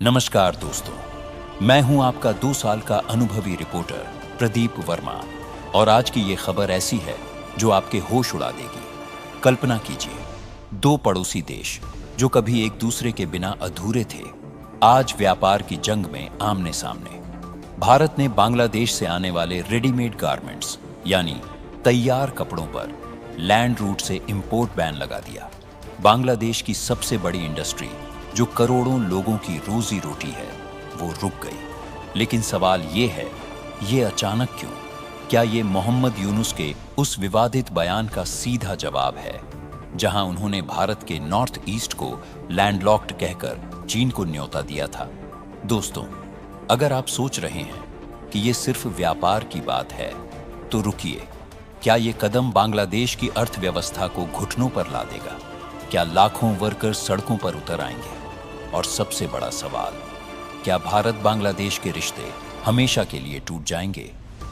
नमस्कार दोस्तों, मैं हूं आपका 2 साल का अनुभवी रिपोर्टर प्रदीप वर्मा और आज की ये खबर ऐसी है जो आपके होश उड़ा देगी। कल्पना कीजिए, 2 पड़ोसी देश जो कभी एक दूसरे के बिना अधूरे थे, आज व्यापार की जंग में आमने सामने। भारत ने बांग्लादेश से आने वाले रेडीमेड गारमेंट्स यानी तैयार कपड़ों पर लैंड रूट से इंपोर्ट बैन लगा दिया। बांग्लादेश की सबसे बड़ी इंडस्ट्री जो करोड़ों लोगों की रोजी रोटी है, वो रुक गई। लेकिन सवाल ये है, ये अचानक क्यों? क्या ये मोहम्मद यूनुस के उस विवादित बयान का सीधा जवाब है जहां उन्होंने भारत के नॉर्थ ईस्ट को लैंडलॉक्ड कहकर चीन को न्योता दिया था? दोस्तों, अगर आप सोच रहे हैं कि ये सिर्फ व्यापार की बात है, तो रुकिए। क्या ये कदम बांग्लादेश की अर्थव्यवस्था को घुटनों पर ला देगा? क्या लाखों वर्कर्स सड़कों पर उतर आएंगे? और सबसे बड़ा सवाल, क्या भारत बांग्लादेश के रिश्ते हमेशा के लिए टूट जाएंगे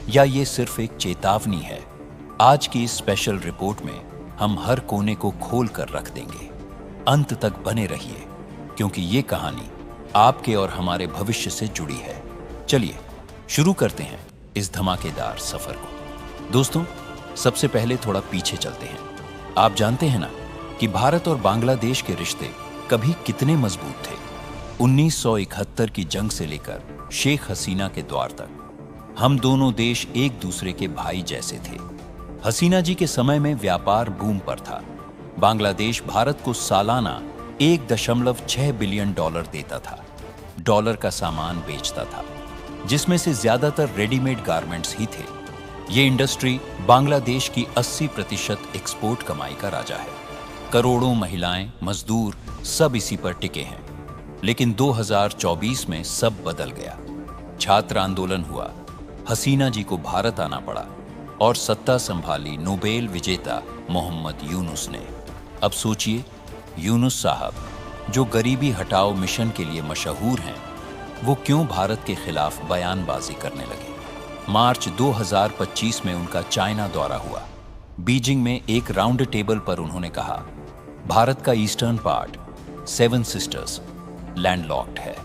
या ये सिर्फ एक चेतावनी है? आज की इस स्पेशल रिपोर्ट में हम हर कोने को खोल कर रख देंगे। अंत तक बने रहिए, क्योंकि ये कहानी आपके और हमारे भविष्य से जुड़ी है। चलिए शुरू करते हैं इस धमाकेदार सफर को। दोस्तों, सबसे पहले थोड़ा पीछे चलते हैं। आप जानते हैं ना कि भारत और बांग्लादेश के रिश्ते कभी कितने मजबूत थे। 1971 की जंग से लेकर शेख हसीना के दौर तक हम दोनों देश एक दूसरे के भाई जैसे थे। हसीना जी के समय में व्यापार बूम पर था। बांग्लादेश भारत को सालाना 1.6 बिलियन डॉलर देता था। डॉलर का सामान बेचता था, जिसमें से ज्यादातर रेडीमेड गारमेंट्स ही थे। ये इंडस्ट्री बांग्लादेश की 80% एक्सपोर्ट कमाई का राजा है। करोड़ों महिलाएं, मजदूर सब इसी पर टिके हैं। लेकिन 2024 में सब बदल गया। छात्र आंदोलन हुआ, हसीना जी को भारत आना पड़ा और सत्ता संभाली नोबेल विजेता मोहम्मद यूनुस ने। अब सोचिए, यूनुस साहब जो गरीबी हटाओ मिशन के लिए मशहूर हैं, वो क्यों भारत के खिलाफ बयानबाजी करने लगे? मार्च 2025 में उनका चाइना दौरा हुआ। बीजिंग में एक राउंड टेबल पर उन्होंने कहा, भारत का ईस्टर्न पार्ट 7 सिस्टर्स लैंडलॉक्ड है।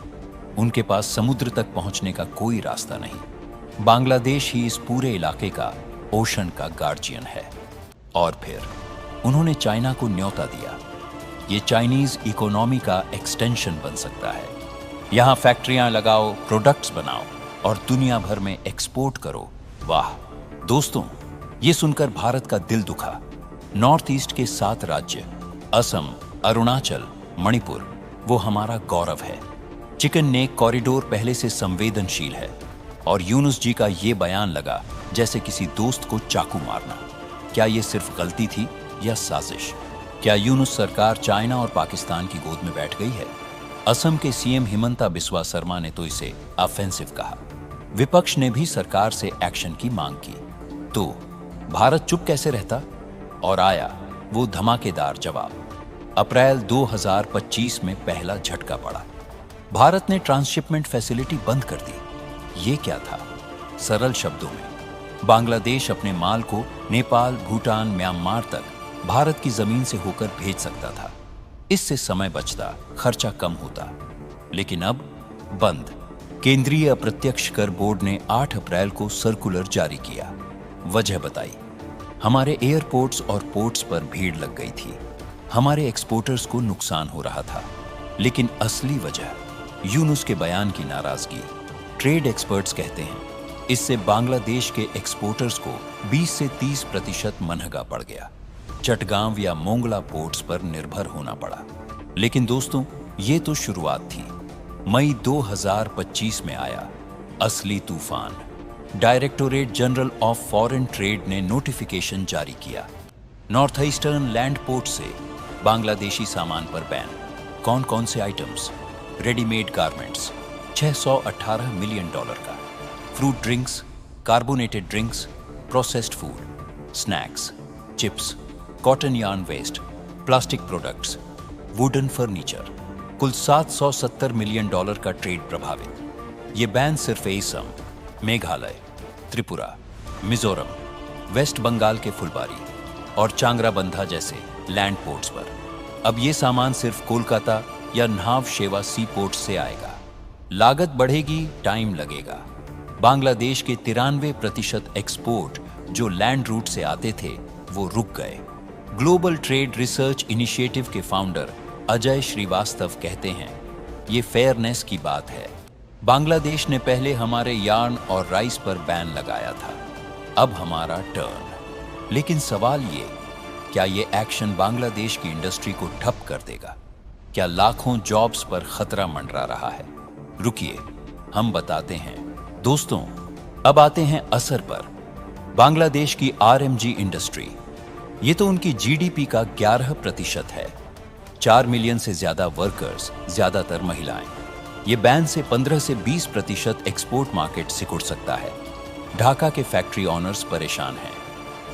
उनके पास समुद्र तक पहुंचने का कोई रास्ता नहीं। बांग्लादेश ही इस पूरे इलाके का ओशन का गार्जियन है। और फिर उन्होंने चाइना को न्योता दिया, ये चाइनीज इकोनॉमी का एक्सटेंशन बन सकता है। यहां फैक्ट्रियां लगाओ, प्रोडक्ट्स बनाओ और दुनिया भर में एक्सपोर्ट करो। वाह दोस्तों, ये सुनकर भारत का दिल दुखा। नॉर्थ ईस्ट के 7 राज्य असम, अरुणाचल, मणिपुर, वो हमारा गौरव है। चिकन नेक कॉरिडोर पहले से संवेदनशील है और यूनुस जी का ये बयान लगा जैसे किसी दोस्त को चाकू मारना। क्या ये सिर्फ गलती थी या साजिश? क्या यूनुस सरकार चाइना और पाकिस्तान की गोद में बैठ गई है? असम के सीएम हिमंता बिस्वा शर्मा ने तो इसे ऑफेंसिव कहा। विपक्ष ने भी सरकार से एक्शन की मांग की। तो भारत चुप कैसे रहता? और आया वो धमाकेदार जवाब। अप्रैल 2025 में पहला झटका पड़ा। भारत ने ट्रांसशिपमेंट फैसिलिटी बंद कर दी। ये क्या था? सरल शब्दों में, बांग्लादेश अपने माल को नेपाल, भूटान, म्यांमार तक भारत की जमीन से होकर भेज सकता था। इससे समय बचता, खर्चा कम होता। लेकिन अब बंद। केंद्रीय अप्रत्यक्ष कर बोर्ड ने 8 अप्रैल को सर्कुलर जारी किया। वजह बताई, हमारे एयरपोर्ट्स और पोर्ट्स पर भीड़ लग गई थी। हमारे एक्सपोर्टर्स को नुकसान हो रहा था। लेकिन असली वजह यूनुस के बयान की नाराजगी। ट्रेड एक्सपर्ट्स कहते हैं इससे बांग्लादेश के एक्सपोर्टर्स को 20 से 30% महंगा पड़ गया। चटगांव या मोंगला पोर्ट्स पर निर्भर होना पड़ा। लेकिन दोस्तों, ये तो शुरुआत थी। मई 2025 में आया असली तूफान। Directorate general of foreign trade ने नोटिफिकेशन जारी किया। नॉर्थ ईस्टर्न लैंड पोर्ट से बांग्लादेशी सामान पर बैन। कौन कौन से items? Readymade garments 618 million dollar का, fruit drinks, carbonated drinks, processed food, snacks, chips, cotton yarn waste, plastic products, wooden furniture. कुल 770 मिलियन डॉलर का ट्रेड प्रभावित। ये बैन सिर्फ असम, मेघालय, त्रिपुरा, मिजोरम, वेस्ट बंगाल के फुलबारी और चांगराबंधा जैसे लैंड पोर्ट्स पर। अब ये सामान सिर्फ कोलकाता या न्हाव शेवा सी पोर्ट से आएगा। लागत बढ़ेगी, टाइम लगेगा। बांग्लादेश के 93% एक्सपोर्ट जो लैंड रूट से आते थे वो रुक गए। ग्लोबल ट्रेड रिसर्च इनिशिएटिव के फाउंडर अजय श्रीवास्तव कहते हैं, ये फेयरनेस की बात है। बांग्लादेश ने पहले हमारे यार्न और राइस पर बैन लगाया था, अब हमारा टर्न। लेकिन सवाल ये, क्या ये एक्शन बांग्लादेश की इंडस्ट्री को ठप कर देगा? क्या लाखों जॉब्स पर खतरा मंडरा रहा है? रुकिए, हम बताते हैं। दोस्तों, अब आते हैं असर पर। बांग्लादेश की आरएमजी इंडस्ट्री, ये तो उनकी जीडीपी का 11% है। 4 मिलियन से ज्यादा वर्कर्स, ज्यादातर महिलाएं। ये बैन से 15 से 20% एक्सपोर्ट मार्केट सिकुड़ सकता है। ढाका के फैक्ट्री ऑनर्स परेशान हैं।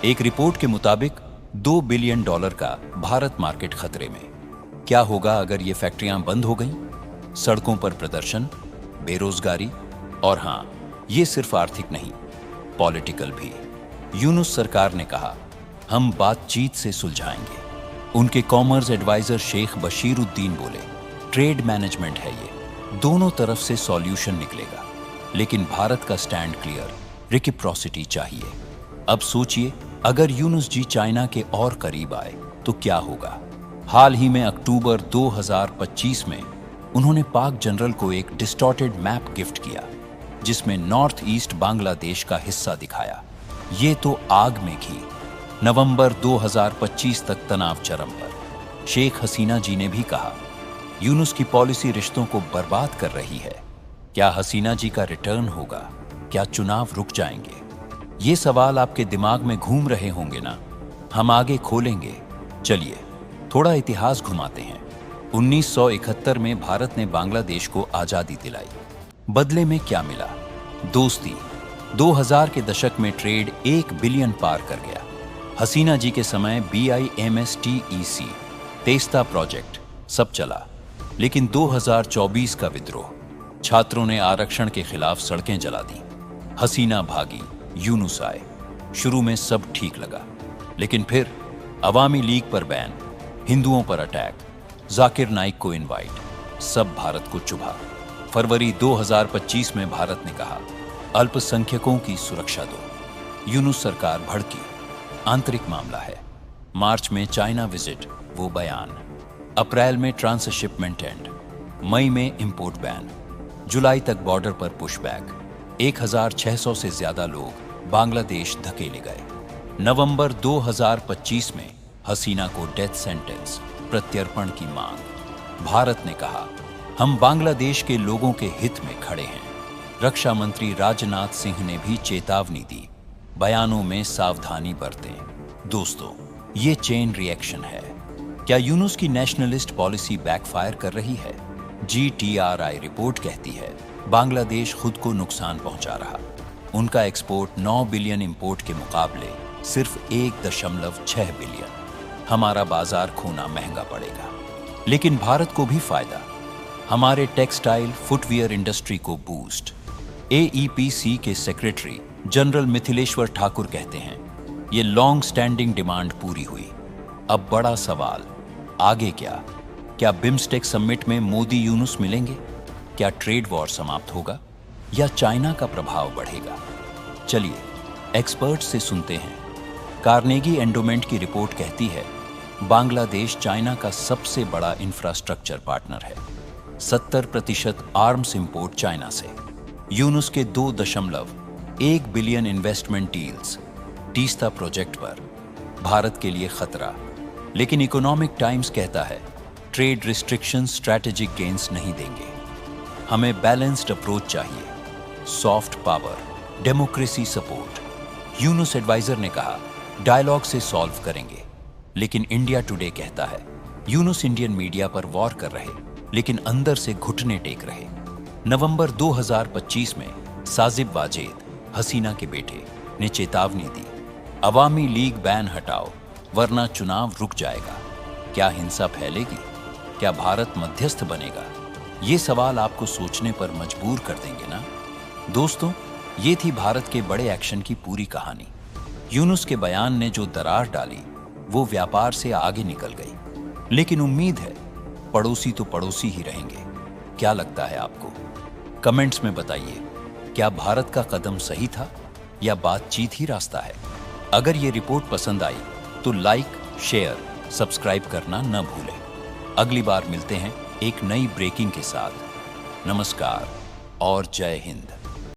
एक रिपोर्ट के मुताबिक $2 बिलियन का भारत मार्केट खतरे में। क्या होगा अगर ये फैक्ट्रियां बंद हो गईं? सड़कों पर प्रदर्शन, बेरोजगारी, और हाँ, ये सिर्फ आर्थिक नहीं, पॉलिटिकल भी। यूनुस सरकार ने कहा, हम बातचीत से सुलझाएंगे। उनके कॉमर्स एडवाइजर शेख बशीरुद्दीन बोले, ट्रेड मैनेजमेंट है ये, दोनों तरफ से सॉल्यूशन निकलेगा। लेकिन भारत का स्टैंड क्लियर, रेसिप्रोसिटी चाहिए। अब सोचिए, अगर यूनुस जी चाइना के और करीब आए तो क्या होगा? हाल ही में अक्टूबर 2025 में उन्होंने पाक जनरल को एक डिस्टॉर्टेड मैप गिफ्ट किया, जिसमें नॉर्थ ईस्ट बांग्लादेश का हिस्सा दिखाया। ये तो आग में घी। नवंबर 2025 तक तनाव चरम पर। शेख हसीना जी ने भी कहा, यूनुस की पॉलिसी रिश्तों को बर्बाद कर रही है। क्या हसीना जी का रिटर्न होगा? क्या चुनाव रुक जाएंगे? ये सवाल आपके दिमाग में घूम रहे होंगे ना? हम आगे खोलेंगे। चलिए थोड़ा इतिहास घुमाते हैं। 1971 में भारत ने बांग्लादेश को आजादी दिलाई। बदले में क्या मिला? दोस्ती। 2000 के दशक में ट्रेड 1 बिलियन पार कर गया। हसीना जी के समय BIMSTEC, तेस्ता प्रोजेक्ट, सब चला। लेकिन 2024 का विद्रोह, छात्रों ने आरक्षण के खिलाफ सड़कें जला दी। हसीना भागी, यूनुस आए। शुरू में सब ठीक लगा, लेकिन फिर अवामी लीग पर बैन, हिंदुओं पर अटैक, जाकिर नाइक को इनवाइट, सब भारत को चुभा। फरवरी 2025 में भारत ने कहा, अल्पसंख्यकों की सुरक्षा दो। यूनुस सरकार भड़की। आंतरिक मामला है। मार्च में चाइना विजिट, वो बयान। अप्रैल में ट्रांसशिपमेंट एंड। मई में इंपोर्ट बैन। जुलाई तक बॉर्डर पर पुशबैक। 1600 से ज्यादा लोग बांग्लादेश धकेले गए। नवंबर 2025 में हसीना को डेथ सेंटेंस, प्रत्यर्पण की मांग। भारत ने कहा, हम बांग्लादेश के लोगों के हित में खड़े हैं। रक्षा मंत्री राजनाथ सिंह ने भी चेतावनी दी, बयानों में सावधानी बरतें। दोस्तों, ये चेन रिएक्शन है। क्या यूनुस की नेशनलिस्ट पॉलिसी बैकफायर कर रही है? GTRI रिपोर्ट कहती है, बांग्लादेश खुद को नुकसान पहुंचा रहा। उनका एक्सपोर्ट 9 बिलियन इंपोर्ट के मुकाबले सिर्फ 1.6 बिलियन। हमारा बाजार खोना महंगा पड़ेगा। लेकिन भारत को भी फायदा। हमारे टेक्सटाइल फुटवियर इंडस्ट्री को बूस्ट। AEPC के सेक्रेटरी जनरल मिथिलेश्वर ठाकुर कहते हैं, ये लॉन्ग स्टैंडिंग डिमांड पूरी हुई। अब बड़ा सवाल, आगे क्या? क्या बिम्स्टेक समिट में मोदी यूनुस मिलेंगे? क्या ट्रेड वॉर समाप्त होगा या चाइना का प्रभाव बढ़ेगा? चलिए एक्सपर्ट से सुनते हैं। कार्नेगी एंडोमेंट की रिपोर्ट कहती है, बांग्लादेश चाइना का सबसे बड़ा इंफ्रास्ट्रक्चर पार्टनर है। 70% आर्म्स इंपोर्ट चाइना से। यूनुस के 2.1 billion investment deals Teesta project पर। भारत के लिए खतरा। लेकिन इकोनॉमिक टाइम्स कहता है, ट्रेड रिस्ट्रिक्शन स्ट्रैटेजिक गेन्स नहीं देंगे। हमें बैलेंस्ड अप्रोच चाहिए, soft power, democracy support. Yunus advisor ने कहा, डायलॉग से सॉल्व करेंगे। लेकिन इंडिया टुडे कहता है, यूनुस इंडियन मीडिया पर वॉर कर रहे, लेकिन अंदर से घुटने टेक रहे। नवंबर 2025 में साजिब वाजेद, हसीना के बेटे, ने चेतावनी दी, अवामी लीग बैन हटाओ वरना चुनाव रुक जाएगा। क्या हिंसा फैलेगी? क्या भारत मध्यस्थ बनेगा? ये सवाल आपको सोचने पर मजबूर कर देंगे ना? दोस्तों, ये थी भारत के बड़े एक्शन की पूरी कहानी। यूनुस के बयान ने जो दरार डाली, वो व्यापार से आगे निकल गई। लेकिन उम्मीद है, पड़ोसी तो पड़ोसी ही रहेंगे। क्या लगता है आपको? कमेंट्स में बताइए, क्या भारत का कदम सही था या बातचीत ही रास्ता है? अगर ये रिपोर्ट पसंद आई तो लाइक, शेयर, सब्सक्राइब करना न भूलें। अगली बार मिलते हैं एक नई ब्रेकिंग के साथ। नमस्कार और जय हिंद।